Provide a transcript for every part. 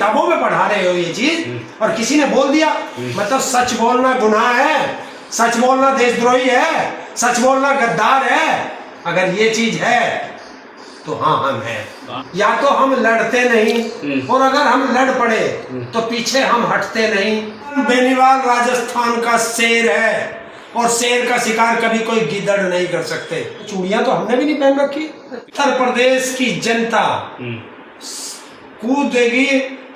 किताबों में पढ़ा रहे हो ये चीज और किसी ने बोल दिया, मतलब सच बोलना गुनाह है, सच बोलना देशद्रोही है, सच बोलना गद्दार है। अगर ये चीज है तो हाँ हम हैं। या तो हम लड़ते नहीं और अगर हम लड़ पड़े तो पीछे हम हटते नहीं। बेनीवाल राजस्थान का शेर है और शेर का शिकार कभी कोई गिद्दड़ नहीं कर सकते। चूड़ियां तो हमने भी नहीं पहन रखी। उत्तर प्रदेश की जनता कूद देगी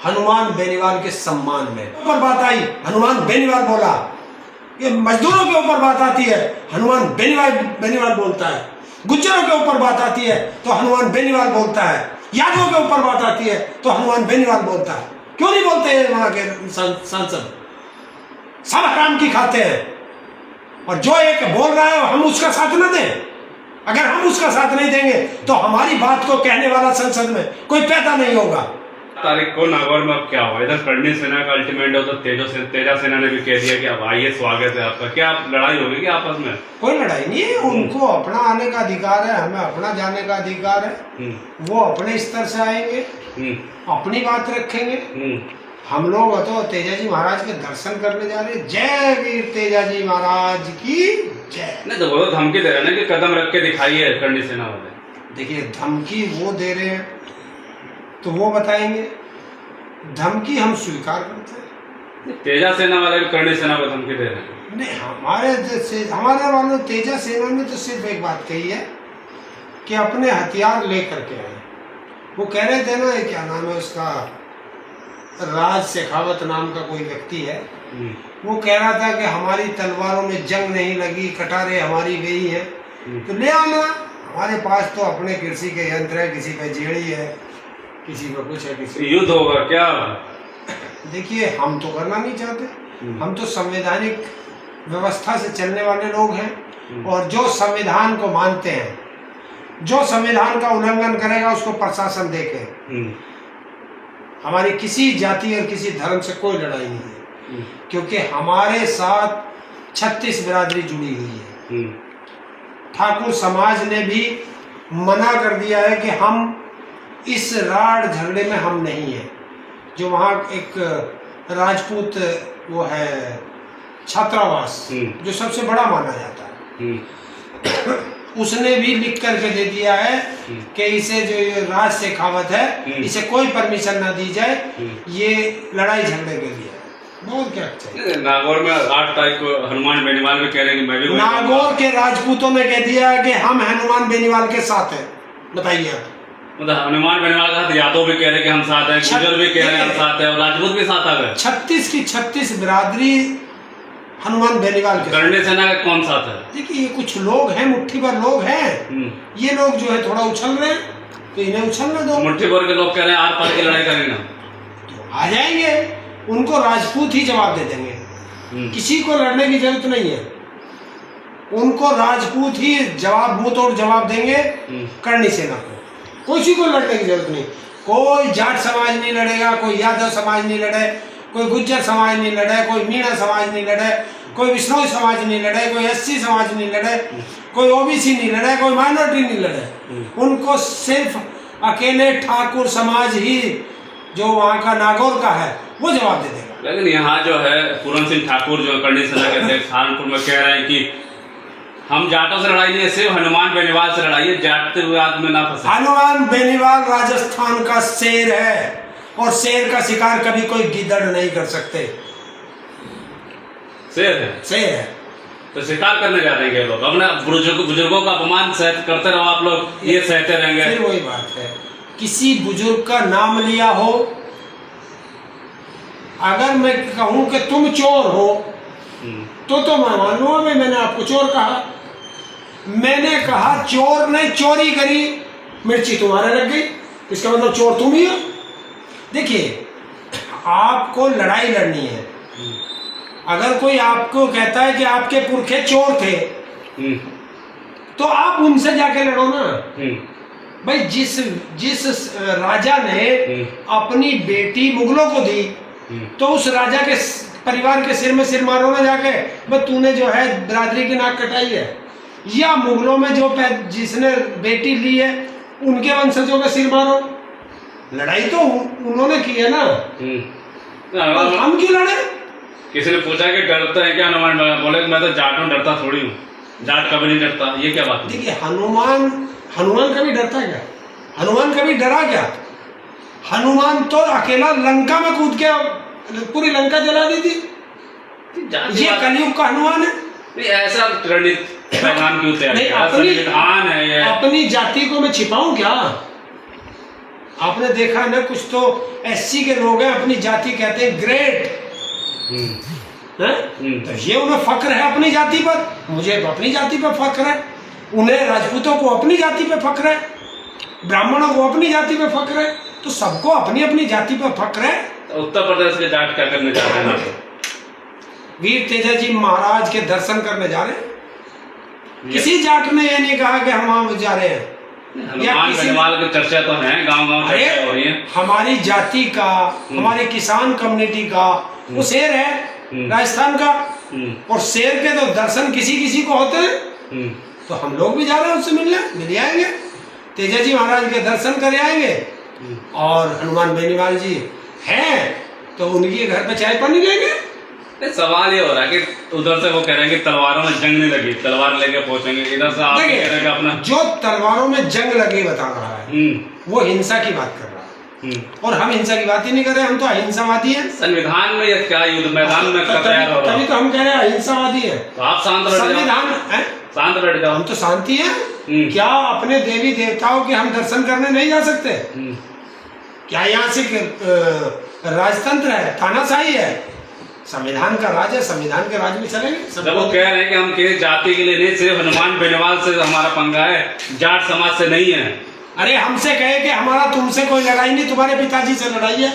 हनुमान बेनीवाल के सम्मान में। ऊपर बात आई, हनुमान बेनीवाल बोला। ये मजदूरों के ऊपर बात आती है, हनुमान बेनीवाल बोलता है। गुज्जरों के ऊपर बात आती है तो हनुमान बेनीवाल बोलता है। यादवों के ऊपर बात आती है तो हनुमान बेनीवाल बोलता है। क्यों नहीं बोलते हैं वहां के सांसद? सब हराम की खाते हैं और जो एक बोल रहा है हम उसका साथ न दें। अगर हम उसका साथ नहीं देंगे तो हमारी बात को कहने वाला संसद में कोई पैदा नहीं होगा। तारीख को नागौर में अब क्या हुआ? इधर करणी सेना का अल्टीमेट हो तो तेजा सेना ने भी कह दिया कि अब आइए, स्वागत है आपका। क्या लड़ाई होगी क्या आपस में? कोई लड़ाई नहीं है, उनको अपना आने का अधिकार है, हमें अपना जाने का अधिकार है। वो अपने स्तर से आएंगे, अपनी बात रखेंगे। हम लोग तो तेजाजी महाराज के दर्शन करने जा रहे हैं। जय वीर तेजाजी महाराज की जय। नहीं तो वो धमकी दे रहे हैं कि कदम रख के दिखाइए करणी सेना वाले। देखिए धमकी वो दे रहे हैं तो वो बताएंगे, धमकी हम स्वीकार करते हैं। तेजा सेना वाले भी करणी सेना को धमकी दे रहे हैं। नहीं, हमारे वालों तेजा सेना ने तो सिर्फ एक बात कही है कि अपने हथियार लेकर के आए। वो कह रहे थे ना, क्या नाम है उसका, राज शेखावत नाम का कोई व्यक्ति है, वो कह रहा था कि हमारी तलवारों में जंग नहीं लगी, कटारें हमारी गई है, तो ले आना। हमारे पास तो अपने कृषि के यंत्र है, किसी पे जेड़ी है, किसी का कुछ है, किसी युद्ध होगा क्या? देखिए हम तो करना नहीं चाहते। हम तो संवैधानिक व्यवस्था से चलने वाले लोग हैं और जो संविधान को मानते हैं, जो संविधान का उल्लंघन करेगा उसको प्रशासन देखे। हमारी किसी जाति और किसी धर्म से कोई लड़ाई नहीं है, क्योंकि हमारे साथ 36 बिरादरी जुड़ी हुई है। ठाकुर समाज ने भी मना कर दिया है कि हम इस राड़ झगड़े में हम नहीं है। जो वहाँ एक राजपूत वो है छात्रावास, जो सबसे बड़ा माना जाता है, उसने भी लिख करके दे दिया है कि इसे जो ये राज शेखावत है, इसे कोई परमिशन ना दी जाए, ये लड़ाई झगड़े के लिए। बहुत क्या चाहिए। नागौर में 8 तारीख को हनुमान बेनीवाल में कह रहे हैं कि मैं भी नागौर के राजपूतों ने कह दिया है कि हम हनुमान बेनीवाल के साथ हैं। बताइए आप। मतलब हनुमान बेनीवाल के साथ यादव भी कह रहे कि हम साथ हैं, गुज्जर भी कह रहे हैं हम साथ हैं और राजपूत भी साथ आ गए। 36 की 36 बिरादरी हनुमान बेनीवाल के। करणी सेना का कौन साथ है? देखिए ये कुछ लोग हैं, मुट्ठी भर लोग हैं, ये लोग जो है थोड़ा उछल रहे हैं तो इन्हें उछलने दो। मुट्ठी भर के लोग कह रहे हैं आर पार की लड़ाई करेंगे, तो आ जाएंगे, उनको राजपूत ही जवाब दे देंगे। किसी को लड़ने की जरूरत नहीं है, उनको राजपूत ही जवाब, मुंह तोड़ जवाब देंगे करणी सेना को। किसी को लड़ने की जरूरत नहीं। कोई जाट समाज नहीं लड़ेगा, कोई यादव समाज नहीं लड़े, कोई गुज्जर समाज नहीं लड़े, कोई मीणा समाज नहीं लड़े, कोई विष्णु समाज नहीं लड़े, कोई एससी समाज नहीं लड़े, कोई ओबीसी नहीं लड़े, कोई माइनॉरिटी नहीं लड़े। उनको सिर्फ अकेले ठाकुर समाज ही, जो वहाँ का नागौर का है, वो जवाब दे देगा। लेकिन यहाँ जो है पूरन सिंह ठाकुर जो करणी सेना के अध्यक्ष सहारनपुर में कह रहे हैं कि हम जाटों से लड़ाई नहीं, सिर्फ हनुमान बेनीवाल से लड़ाई है, जातिवाद में ना फंसे। हनुमान बेनीवाल राजस्थान का शेर है और शेर का शिकार कभी कोई गिद्दड़ नहीं कर सकते। शेर है, शेर है तो शिकार करने जा रहे हैं लोग। अपने बुजुर्गों का अपमान करते रहो आप लोग, ये सहते रहेंगे। फिर वही बात है, किसी बुजुर्ग का नाम लिया हो, अगर मैं कहूं कि तुम चोर हो तो मैं मान लूंगा, मैंने आपको चोर कहा। मैंने कहा चोर ने चोरी करी, मिर्ची तुम्हारे लग गई, इसका मतलब चोर तुम ही हो। देखिए आपको लड़ाई लड़नी है, अगर कोई आपको कहता है कि आपके पुरखे चोर थे तो आप उनसे जाके लड़ो ना। भाई जिस राजा ने अपनी बेटी मुगलों को दी तो उस राजा के परिवार के सिर में सिर मारो ना जाके, भाई तूने जो है बिरादरी की नाक कटाई है। या मुगलों में जो जिसने बेटी ली है उनके वंशजों का सिर मारो। लड़ाई तो उन्होंने की है ना, हनुमान हम क्यों लड़े? किसी ने पूछा कि डरते हैं क्या हनुमान, बोले मैं तो जाट हूँ, डरता थोड़ी हूँ, जाट कभी नहीं डरता। ये क्या बात है? देखिए हनुमान कभी डरता क्या? हनुमान कभी डरा क्या? हनुमान तो अकेला लंका में कूद के पूरी लंका जला दी थी। ये कलयुग का हनुमान है। नहीं, ऐसा पैगाम क्यों तैयार किया? संविधान है ये। अपनी जाति को मैं छिपाऊं क्या? आपने देखा है ना, कुछ तो एससी के लोग हैं अपनी जाति कहते हैं ग्रेट, तो ये उन्हें फक्र है अपनी जाति पर, मुझे अपनी जाति पर फक्र है, उन्हें राजपूतों को अपनी जाति पे फक्र है, ब्राह्मणों को अपनी जाति पे फक्र है, तो सबको अपनी अपनी जाति पे फक्र है। तो उत्तर प्रदेश के जाट क्या करने जा रहे हैं? वीर तेजाजी महाराज के दर्शन करने जा रहे हैं। किसी जाट ने ये नहीं कहा कि हम वहां जा रहे हैं। हनुमान बेनीवाल की चर्चा तो है, गांव-गांव चर्चा हो रही है। हमारी जाति का, हमारे किसान कम्युनिटी का वो शेर है राजस्थान का, और शेर के तो दर्शन किसी किसी को होते हैं, तो हम लोग भी जा रहे हैं उससे मिल आएंगे, तेजाजी महाराज के दर्शन कर आएंगे। और हनुमान बेनीवाल जी हैं तो उनके घर पे चाय पानी लेंगे। सवाल ये हो रहा है कि उधर से वो कह रहे हैं कि तलवारों में जंग नहीं लगी, तलवार लेके पहुंचेंगे, इधर से आप कह रहे हैं अपना जो तलवारों में जंग लगी बता रहा है वो हिंसा की बात कर रहा है, और हम हिंसा की बात ही नहीं कर रहे, हम तो अहिंसावादी हैं। संविधान में ये क्या युद्ध मैदान में तैयार हो रहा है? तभी तो हम कह रहे हैं अहिंसावादी है। तो आप शांत बैठ जाओ, संविधान शांत बैठ जाओ। हम तो शांति है। क्या अपने देवी देवताओं के हम दर्शन करने नहीं जा सकते? क्या यहाँ से राजतंत्र है, तानाशाही है? संविधान का राज है, संविधान के राज में चलेंगे। जब वो कह रहे हैं कि हम किसी जाति के लिए नहीं, सिर्फ हनुमान बेनीवाल से हमारा पंगा है, जाट समाज से नहीं है। अरे हमसे कहे कि हमारा तुमसे कोई लड़ाई नहीं, तुम्हारे पिताजी से लड़ाई है,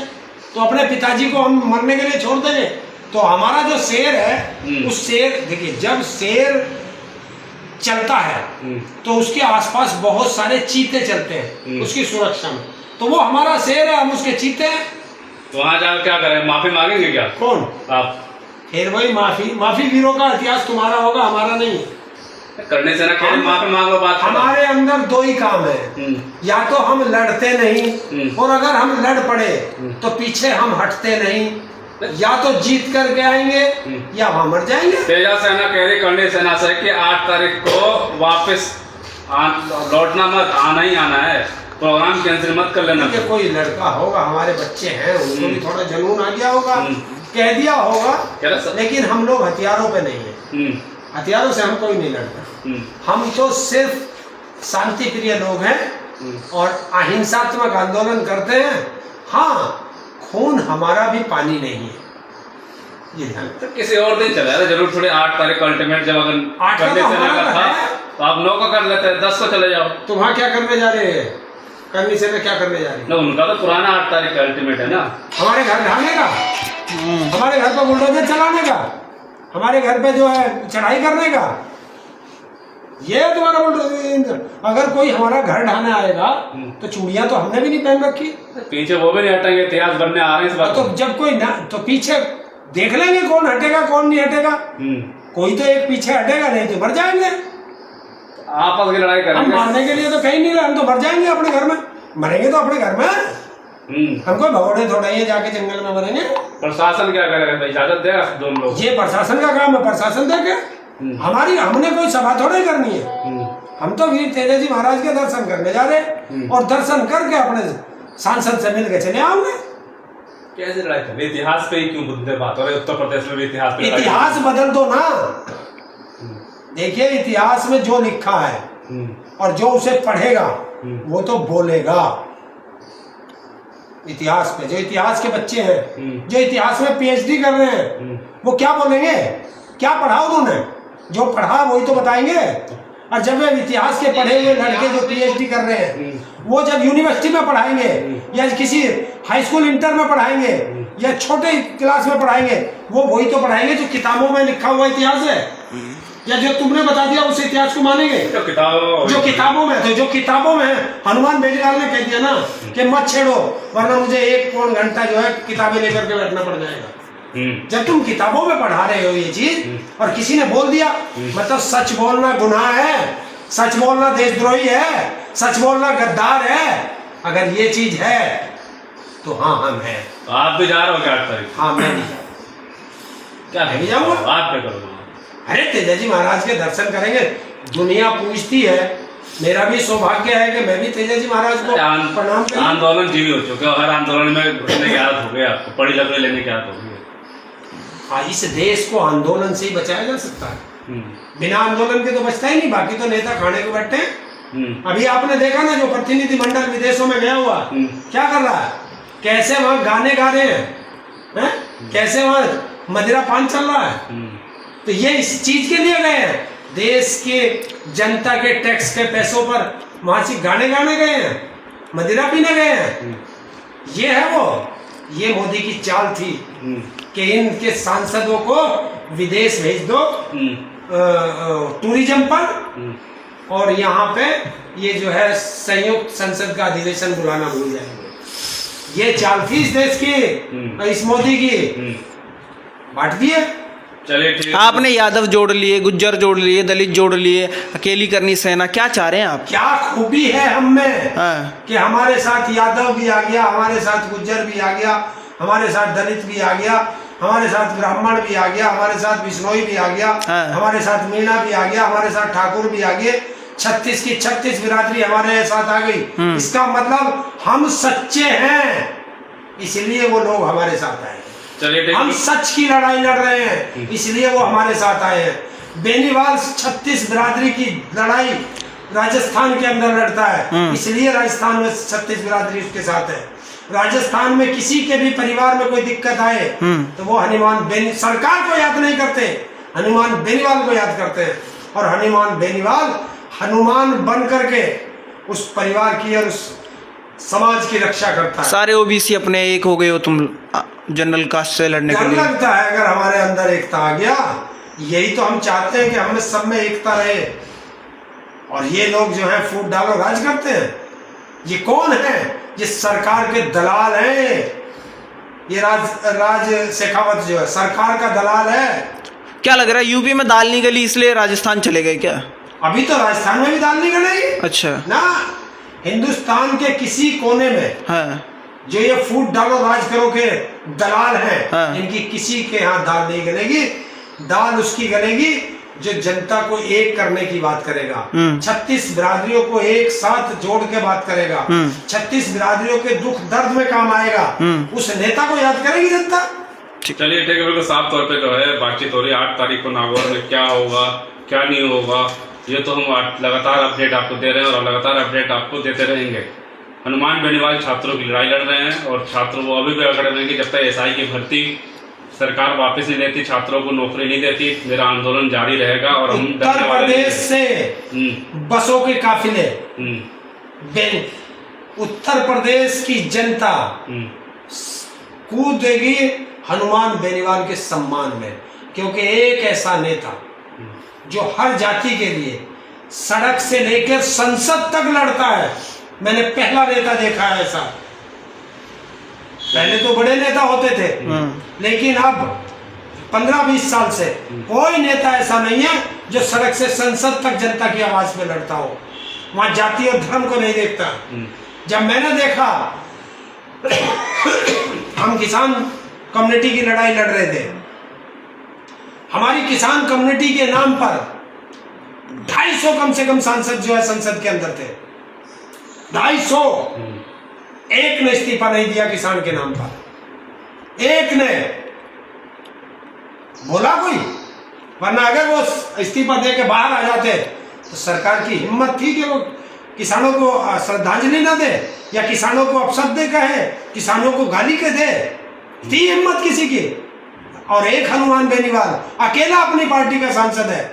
तो अपने पिताजी को हम मरने के लिए छोड़ देंगे? तो हमारा जो शेर है उस शेर, देखिए जब शेर चलता है तो उसके आसपास बहुत सारे चीते चलते हैं उसकी सुरक्षा में, तो वो हमारा शेर है, हम उसके चीते हैं। तो वहां जाकर क्या करें? माफी मांगेंगे क्या? कौन? आप। फिर वही माफी वीरों का इतिहास तुम्हारा होगा, हमारा नहीं है। करने से ना कह माफी मांगो, बात हमारे अंदर दो ही काम है, या तो हम लड़ते नहीं, और अगर हम लड़ पड़े तो पीछे हम हटते नहीं, या तो जीत करके आएंगे या वहां मर जाएंगे। तेजा सेना कह रही, करनी सेना से कि 8 तारीख को वापस लौटना मत, आना ही आना है, प्रोग्राम कैंसिल मत कर लेना। कोई लड़का होगा, हमारे बच्चे हैं, उनको भी थोड़ा जुनून आ गया होगा, कह दिया होगा, लेकिन हम लोग हथियारों पे नहीं है, हथियारों से हम कोई नहीं लड़ता। हम तो सिर्फ शांति प्रिय लोग हैं और अहिंसात्मक आंदोलन करते हैं। हाँ, खून हमारा भी पानी नहीं है, ये ध्यान। तो किसी और दिन चला था जरूर, थोड़े 8 तारीख का अल्टीमेट जब अगर करने से ना था तो आप 9 को कर लेते हैं, 10 को चले जाओ। तो वहाँ क्या करने जा रहे हैं? करनी से क्या करने जा रहे हैं? उनका तो पुराना 8 तारीख का अल्टीमेट है ना। हमारे घर ढाने का, हमारे घर पर बुलडोजर चलाने का, हमारे घर पे जो है चढ़ाई करने का, ये है तुम्हारा बुलडोजर। अगर कोई हमारा घर ढाने आएगा तो चूड़ियां तो हमने भी नहीं पहन रखी, पीछे वो भी नहीं हटेंगे, इतिहास बनने आ रहे हैं इस बात। तो जब कोई ना, तो पीछे देख लेंगे कौन हटेगा कौन नहीं हटेगा। कोई तो एक पीछे हटेगा, नहीं तो मर जाएंगे। आपस की लड़ाई करेंगे, हम मारने के लिए तो कहीं नहीं रहे, हम तो मर जाएंगे अपने घर में, मरेंगे तो अपने घर में। हमको भगोड़े थोड़ा ही जाके जंगल में मरेंगे। प्रशासन क्या करेगा? इजाजत देगा दोनों लोग? ये प्रशासन का काम है, प्रशासन देखे। हमने कोई सभा थोड़ी करनी है, हम तो वीर तेजाजी महाराज के दर्शन करने जा रहे हैं, और दर्शन करके अपने सांसद से मिल के चले आओगे। कैसे लड़ाई कर? इतिहास पे ही क्यों मुद्दे बात हो रहे? उत्तर प्रदेश में भी इतिहास बदल दो ना। देखिए इतिहास में जो लिखा है और जो उसे पढ़ेगा वो तो बोलेगा। इतिहास पे जो इतिहास के बच्चे हैं, जो इतिहास में पीएचडी कर रहे हैं, वो क्या बोलेंगे? क्या पढ़ा उन्होंने? जो पढ़ा वही तो बताएंगे। और जब वे इतिहास के पढ़े हुए लड़के जो पीएचडी कर रहे हैं, वो जब यूनिवर्सिटी में पढ़ाएंगे या किसी हाई स्कूल इंटर में पढ़ाएंगे या छोटे क्लास में पढ़ाएंगे, वो वही तो पढ़ाएंगे जो किताबों में लिखा हुआ इतिहास है, या जो तुमने बता दिया उस इतिहास को मानेंगे? जो किताबों में, तो जो किताबों में हनुमान बेनीवाल ने कह दिया ना कि मत छेड़ो, वरना मुझे 1 पौन घंटा जो है किताबें लेकर के बैठना पड़ जाएगा। जब तुम किताबों में पढ़ा रहे हो ये चीज और किसी ने बोल दिया, मतलब सच बोलना गुनाह है, सच बोलना देशद्रोही है, सच बोलना गद्दार है। अगर ये चीज है तो हाँ हम हैं। तो आप भी जा रहे हो क्या 8 तारीख? हाँ मैं नहीं जाऊँ। क्या नहीं जाऊँगा। आप क्या करोगे? अरे तेजा जी महाराज के दर्शन करेंगे। दुनिया पूछती है, मेरा भी सौभाग्य है कि मैं भी तेजा जी महाराज को प्रणाम करूं। आंदोलन जीवी हो चुके हो, हर आंदोलन में घुसने की आदत हो गई आपको, पड़ी लकड़ी लेने की आदत हो गई। इस देश को आंदोलन से ही बचाया जा सकता है, बिना आंदोलन के तो बचता ही नहीं। बाकी तो नेता खाने को बैठे हैं। अभी आपने देखा ना, जो प्रतिनिधिमंडल विदेशों में गया हुआ क्या कर रहा है, कैसे वहां गाने गा रहे हैं, कैसे वहां मदिरा पान चल रहा है। तो ये इस चीज के लिए गए हैं, देश के जनता के टैक्स के पैसों पर वहां से गाने गाने गए हैं, मदिरा पीने गए हैं। ये है वो, ये मोदी की चाल थी कि इनके सांसदों को विदेश भेज दो टूरिज्म पर, और यहाँ पे ये जो है संयुक्त संसद का अधिवेशन बुलाना भूल जाएंगे। ये चाल थी इस देश की, इस मोदी की, बांट दिए। चलिए ठीक। आपने यादव जोड़ लिए, गुज्जर जोड़ लिए, दलित जोड़ लिए, अकेली करनी सेना, क्या चाह रहे हैं आप? क्या खूबी है हम में हाँ। कि हमारे साथ यादव भी आ गया, हमारे साथ गुज्जर भी आ गया, हमारे साथ दलित भी आ गया, हमारे साथ ब्राह्मण भी आ गया, हमारे साथ बिश्नोई भी आ गया, हाँ। हमारे साथ मीणा भी आ गया, हमारे साथ ठाकुर भी आ गए। 36 की 36 बिरादरी हमारे साथ आ गई। इसका मतलब हम सच्चे हैं, इसलिए वो लोग हमारे साथ आए। चलिए हम सच की लड़ाई लड़ रहे हैं, इसलिए वो हमारे साथ आए हैं। बेनीवाल 36 बिरादरी की लड़ाई राजस्थान के अंदर लड़ता है, इसलिए राजस्थान में 36 बिरादरी उसके साथ है। राजस्थान में किसी के भी परिवार में कोई दिक्कत आए तो वो हनुमान सरकार को याद नहीं करते, हनुमान बेनीवाल को याद करते हैं। और हनुमान बेनीवाल हनुमान बन करके उस परिवार की और उस समाज की रक्षा करता है। सारे ओबीसी अपने एक हो गए हो तुम जनरल कास्ट से लड़ने के लिए। लगता है अगर हमारे अंदर एकता आ गया, यही तो हम चाहते हैं कि हमें सब में एकता रहे। और ये लोग जो है फूट डालो राज करते हैं, ये कौन है? ये सरकार के दलाल हैं। ये राज शेखावत जो है सरकार का दलाल है। क्या लग रहा है यूपी में दाल नहीं गली इसलिए राजस्थान चले गए क्या? अभी तो राजस्थान में भी दाल नहीं गलेगी। अच्छा ना, हिंदुस्तान के किसी कोने में हाँ। जो ये फूट डालो राज करो के दलाल हैं, हाँ। इनकी किसी के यहाँ दाल नहीं गलेगी। दाल उसकी गलेगी जो जनता को एक करने की बात करेगा, 36 बिरादरियों को एक साथ जोड़ के बात करेगा, 36 बिरादरियों के दुख दर्द में काम आएगा, उस नेता को याद करेगी जनता। चलिए ठीक है, बिल्कुल साफ तौर पे जो है बातचीत हो रही है। 8 तारीख को नागौर में क्या होगा क्या नहीं होगा, ये तो हम लगातार अपडेट आपको दे रहे हैं और लगातार अपडेट आपको देते रहेंगे। हनुमान बेनीवाल छात्रों की लड़ाई लड़ रहे हैं और छात्रों को अभी भी अकड़ रहे हैं कि जब तक एसआई की भर्ती सरकार वापस नहीं देती, छात्रों को नौकरी नहीं देती, मेरा आंदोलन जारी रहेगा। और हम उत्तर प्रदेश से बसों के काफिले, उत्तर प्रदेश की जनता कूद देगी हनुमान बेनीवाल के सम्मान में, क्योंकि एक ऐसा नेता जो हर जाति के लिए सड़क से लेकर संसद तक लड़ता है, मैंने पहला नेता देखा है ऐसा। पहले तो बड़े नेता होते थे, लेकिन अब 15-20 साल से कोई नेता ऐसा नहीं है जो सड़क से संसद तक जनता की आवाज में लड़ता हो, वहां जाति और धर्म को नहीं देखता। जब मैंने देखा हम किसान कम्युनिटी की लड़ाई लड़ रहे थे, हमारी किसान कम्युनिटी के नाम पर 250 कम से कम सांसद जो है संसद के अंदर थे, 250। एक ने इस्तीफा नहीं दिया किसान के नाम पर, एक ने बोला कोई, वरना अगर वो इस्तीफा दे के बाहर आ जाते तो सरकार की हिम्मत थी कि वो किसानों को श्रद्धांजलि न दे या किसानों को अपशब्द कहे, किसानों को गाली के दे, थी हिम्मत किसी की। और एक हनुमान बेनीवाल अकेला अपनी पार्टी का सांसद है।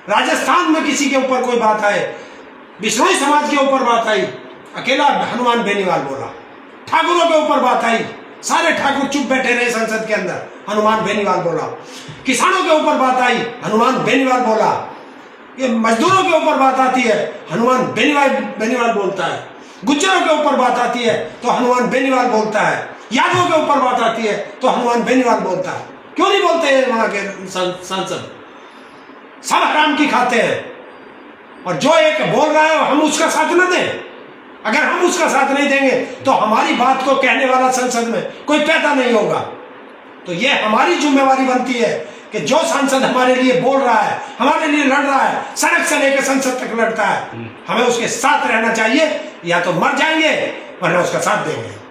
राजस्थान में किसी के ऊपर कोई बात आए, बिश्नोई समाज के ऊपर बात आई, अकेला हनुमान बेनीवाल बोला। ठाकुरों के ऊपर बात आई, सारे ठाकुर चुप बैठे रहे संसद के अंदर, हनुमान बेनीवाल बोला। किसानों के ऊपर बात आई, हनुमान बेनीवाल बोला। ये मजदूरों के ऊपर बात आती है, हनुमान बेनीवाल बोलता है। गुज्जरों के ऊपर बात आती है तो हनुमान बेनीवाल बोलता है। यादवों के ऊपर बात आती है तो हनुमान बेनीवाल बोलता है। क्यों नहीं बोलते हैं वहां के सांसद? सब हराम की खाते हैं, और जो एक बोल रहा है हम उसका साथ न दें, अगर हम उसका साथ नहीं देंगे तो हमारी बात को कहने वाला संसद में कोई पैदा नहीं होगा। तो ये हमारी जिम्मेवारी बनती है कि जो सांसद हमारे लिए बोल रहा है, हमारे लिए लड़ रहा है, सड़क से लेकर संसद तक लड़ता है, हमें उसके साथ रहना चाहिए, या तो मर जाएंगे वरना उसका साथ देंगे।